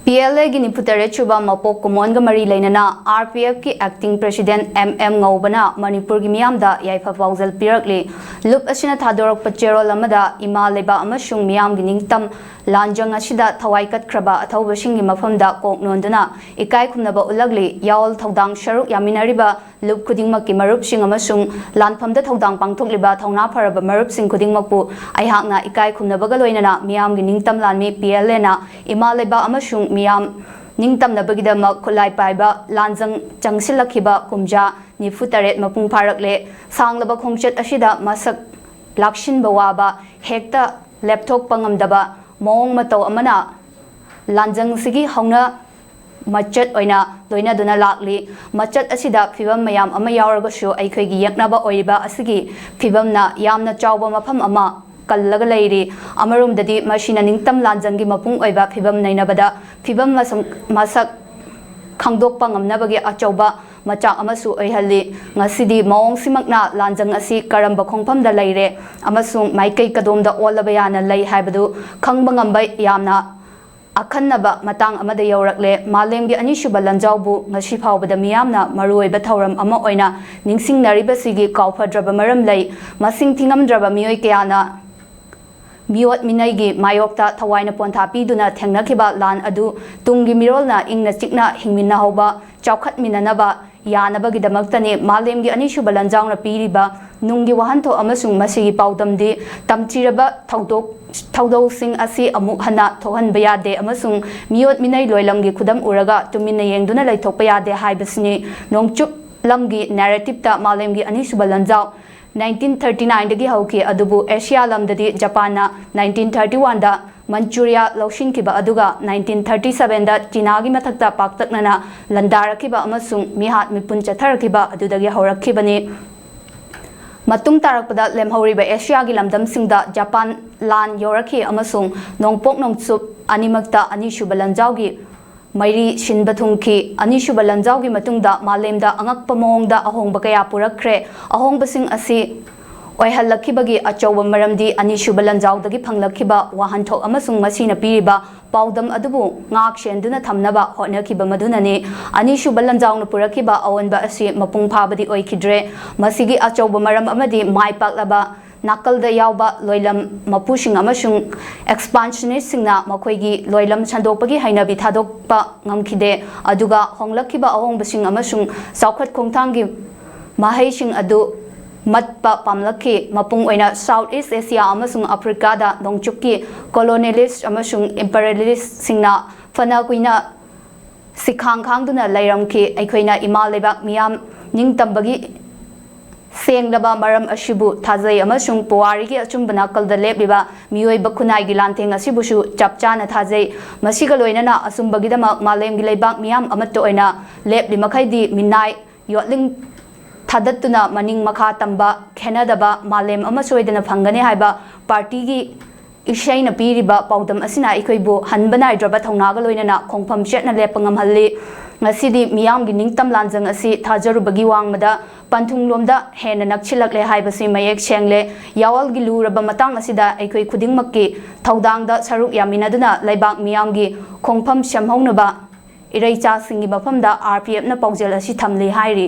PLA gi niputare chuba mapok kumwon ga mari leinana RPF ki acting president MM ngaubana Manipur gi meeyam da yaipha paojel pirakli lup asina thadorak pachero lamada ima leibak amashung meeyam gi ningtam lanjang asida thawai katkraba athauba singi mapham da koknonduna ikai khumnaba ulagli yawl thodang sharuk yaminariba lup khudingmak ki marup sing amasung lanpham da thodang pangthokhliba thongna pharaba marup sing khudingmakpu aihakna ikai khumnaba ga loinana meeyam gi ningtam lanmi PLA na ima leibak amashung meeyam ningtamnabagidama khulai paiba lanjang changsilakhiba kumja nifutaret mapung pharakle sanglaba khongchet asida masak lakshinba waba hekta laptop pangamdaba mong matau amana lanjang sigi hauna machat oina loina duna lakli machat asida phibam mayam ama yauraga shu aikhoigi yaknaba oiba asigi phibamna yamna chawba mapham ama kallaga leiri amarum dadi machine ningtam lanjang gi mapung oiba phibam nainabada phibam masak khangdok pangamnabagi achauba macha amasu oihalli ngasidi maong simakna lanjang asi karamba khongpamda leire amasung maikai kadomda olaba yana lei haibadu khangba ngamba yamna akhannaba matang amada yaurakle malemgi anisuba lanjawbu ngasi phawbada miyamna maruoiba thouram ama oina ningsingnaribasigi kawfadraba maram lei masing thingamdraba mioi kayana miot minaigi mayokta thawaina pontha piduna thengnakiba lan adu tungi mirolna ingna chikna hingminna hoba chawkhat minanaba yanabagi damaktani malemgi anisuba lanjangna piriba nungi wahantho amasung masigi paudamdi tamchiraba thaudok sing asi amuk hana thohanba yade amasung miot minai loilamgi khudam uraga tuminna yengduna laithokpa yade haibasni nongchup lamgi narrative ta malemgi anisuba lanjaw 1939 dagi hauki adubu Asia lamdadi Japanna 1931 da Manchuria laushinkiba aduga 1937 da China gi mathakta paktaknana landarakiba amasung mihat mipun chatharakiba adudagi haurakibani matung tarakpada lemhoriba Asia gi lamdamsingda Japan lan yoraki amasung nongpok nongchup animakta anishuba lanjawgi mairi shinba thungki anishuba lanjawgi matungda malemda angakpa mongda ahongba kaya purakre ahongsing asi oihallakibagi achauba maramdi anishuba lanjawdagi phanglakhiba wahanthok amasung masina piriba paudam adubu ngak shenduna thamnaba hotnakiba madunani anishuba lanjawna purakiba awanba asi mapung phabadi oikhidre masigi achauba maram amadi maipaklaba nakalda yauba loilam mapusing amasung expansionist singna makoigi loilam chandopagi hainabi thadokpa ngamkhide aduga honglakiba ahongbasing amasung saukhat khongthangi mahaising adu matpa pamlakhi mapung oina Southeast Asia amasung Africa da nongchukki colonialist amasung imperialist singna fana kuina sikhang khangduna lairamki aikhoina ima leibak meeyam ningtambagi senglaba maram ashibu thazai amasung puwarigi achumbana kalda lebliba miyoiba khunai gi lanteng asibusu chapchana thazai masiga loinana asumbagidama malemgi leibak meeyam amatto oina lepli makhaidi minai yotling thadattuna maning makha tamba khenadaba malem amasoidana phangane haiba party gi ishaina piriba paudam asina ikhoibu hanbanai draba thongnaga loinana khongpham chetna lepangam halli ngasidi meeyam gi ningtam lanjang asi thajarubagi wangmada panthunglomda hena nakchilakle haibasi mayek sengle yawal gi luraba matang asida aikoi khudingmakki thodangda saruk yaminaduna leibak meeyam gi khongpham shamhaunaba iraicha singi mafamda RPF na paujel asi thamli hairi